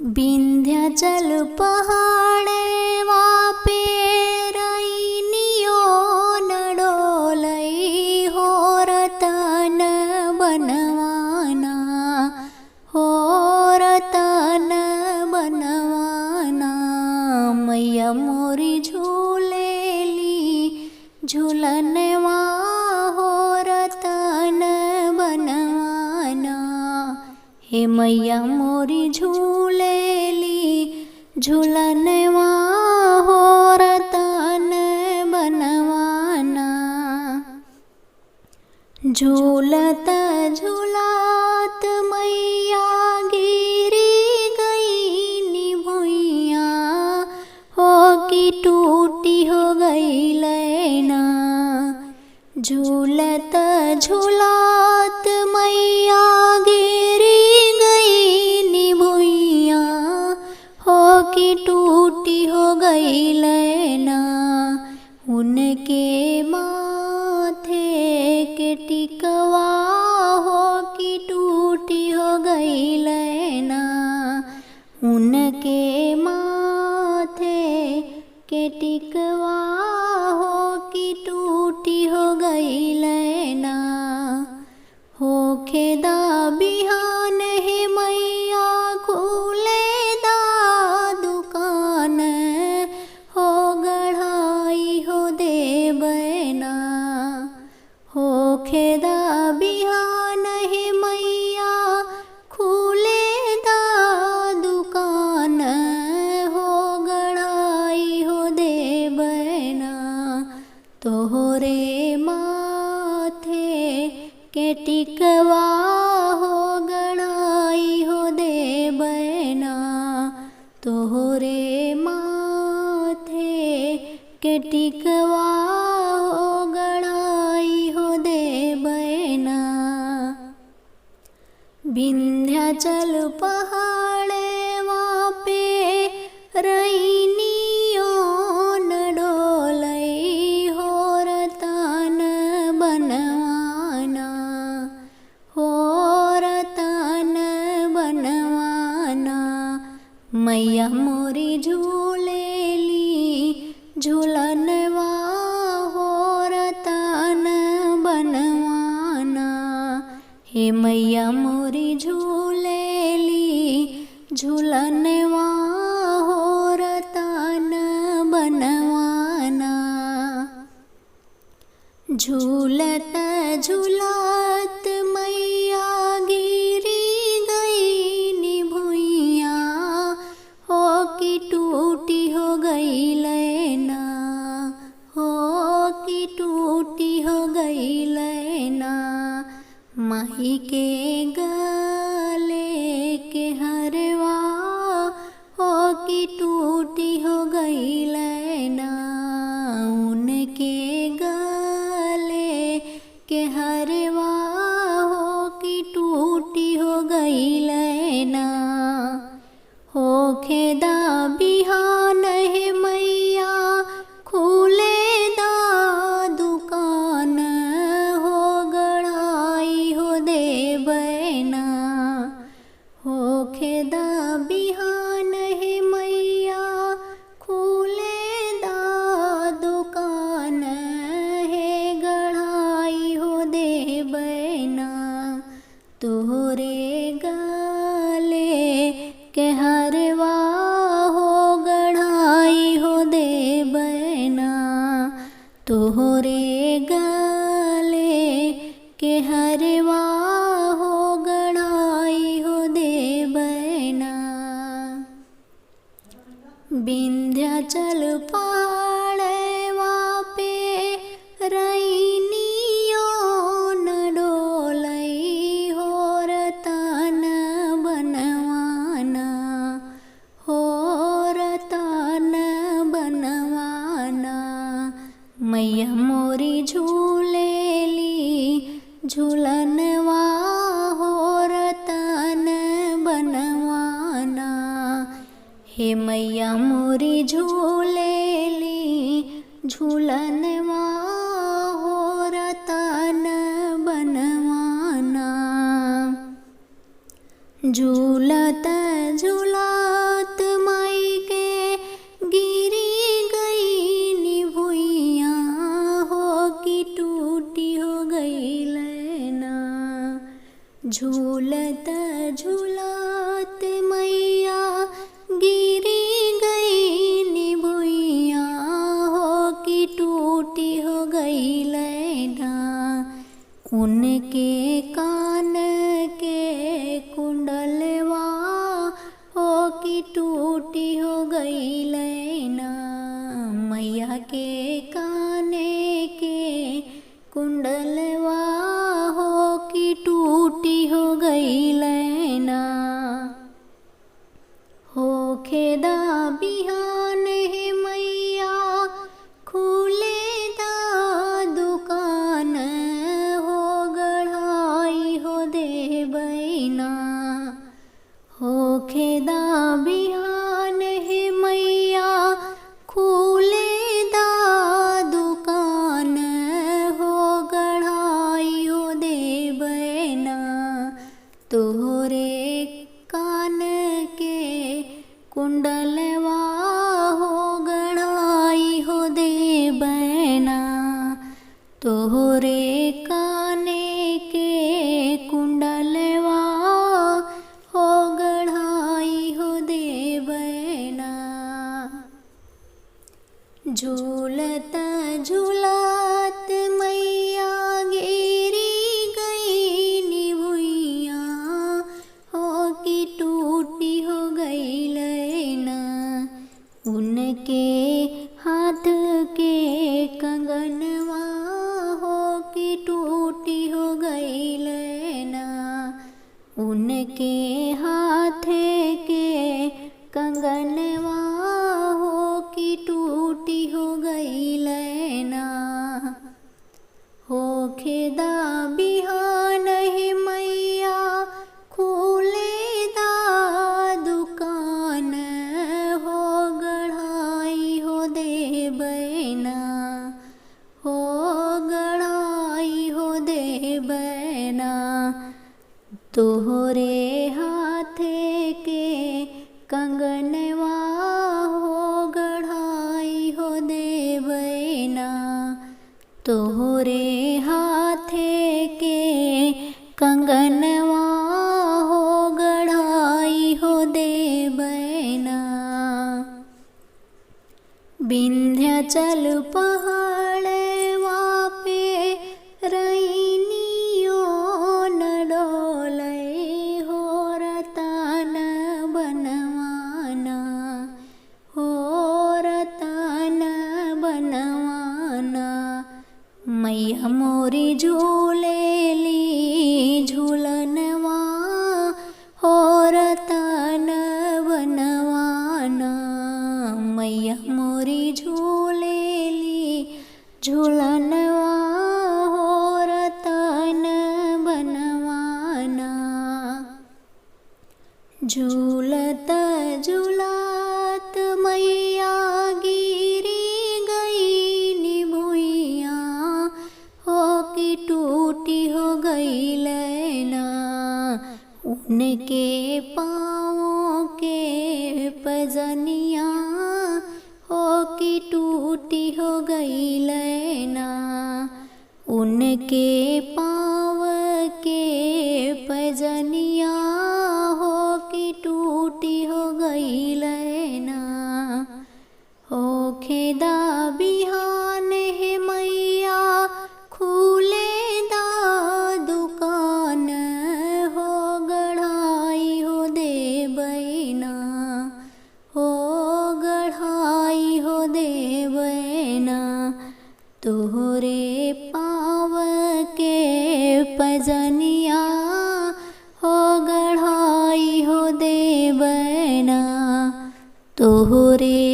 विंध्याचल पहाड़े वापे रईनियो नडोलई हो रतन बनवाना हो रतन बनवाना। मैया मोरी झूलेली झूलनवा हो रतन बनवाना। हे मैया मोरी झूलेली झूलनवा हो रतन बनवाना। झूलत झूलत मैया गिरी गई भुइया हो कि टूटी हो गई लैना। झूलत झूलत मैया गिरी गई भुइया हो कि टूटी हो गई लैना। उनके माथे के टिकवा हो कि टूटी हो गई लैना। उनके माथे के टिकवा हो कि टूटी हो गई लैना। होखे दा बिहान हे मैया खुले दा दुकान हो गढ़ाई हो देबना। होखे दा बिहान हे मैया खुले दा दुकान हो गढ़ाई हो देबना। तोहरे माथे के टिकवा हो गढ़ाई हो देबना। तोहरे माथे के टिकवा हो गढ़ाई हो देबना। विंध्याचल पहाड़े वापे रईनियो नडोलई हो रतन बनवाना हो रतन बनवाना। मैया मोरी झूलेली झूलनवा हो रतन बनवाना। हे मैया मोरी झूलेली झूलनवा हो रतन बनवाना। झूलत झूलत मैया गिरी गई भुइया हो कि टूटी हो गई लैना। हो कि टूटी हो गई लैना। माही के गले के हरवा हो कि टूटी हो गई लैना। उनके गले के हरवा हो कि टूटी हो गई लैना। होखे दा बिहान हे मैया खुले दा दुकान हो गढ़ाई हो देबना। होखे दा बिहान हे मैया खुले दा दुकान हे गढ़ाई हो देबना। तोहरे गले के हरवा हो गढ़ाई हो देबना। तोहरे गले के हरवा हो गढ़ाई हो देबना। विंध्याचल पहाड़े वापे रईनियो नडोलई हो रतन बनवाना हो रतन बनवाना। मैया मोरी झूलेली झूलनवा हो रतन बनवाना। हे मैया मोरी झूलेली झूलनवा हो रतन बनवाना। झूलत झूलत टूटी हो गई लैना। मैया के काने के कुंडलवा हो कि टूटी हो गई लैना। हो खेदा बिहान है मैया खुले दा दुकान हो गढ़ाई हो दे बैना। हो खेदा बिहान है मैया खुले दा दुकान हो गढ़ाई हो दे बैना। तोहरे कान के कुंडलवा हो गढ़ाई हो दे बैना। तोहरे काने के कुंडलवा हो गढ़ाई हो दे बैना। झूलत झूलत मैया गिरी गई निभुइया हो कि टूटी हो गई लैना। उनके हाथ के कंगनवा हो कि टूटी हो गई लैना। उनके हाथ के कंगनवा हो कि टूटी हो गई लैना। हो खेदा बिहान है मैया खुले दा दुकान हो गढ़ाई हो दे बैना। हो गढ़ाई हो दे बैना। तोहरे हाथ के कंगनवा हो गढ़ाई हो दे बैना। तोहरे हाथ के कंगनवा हो गढ़ाई हो दे बैना। विंध्याचल पहाड़वा पे रैनियो न डोले हो रतन बनवाना। हो रतन बनवाना। मैया मोरी झूलेली झूलनवा हो रतन बनवाना। मैया मोरी झूलेली झूलनवा हो रतन बनवाना। झूलत झूलत मैया गिरी गई निभुइया हो कि टूटी हो गई लैना। उनके पाँव के पजनिया हो कि टूटी हो गई लैना। उनके पाँव के पजनिया हो कि टूटी हो गई लैना। हो खेदा बिहान है मैया खुले दा दुकान हो गढ़ाई हो दे बैना। हो गढ़ाई हो दे बैना। तोहरे पाँव के पजनिया हो गढ़ाई हो दे बैना। तोहरे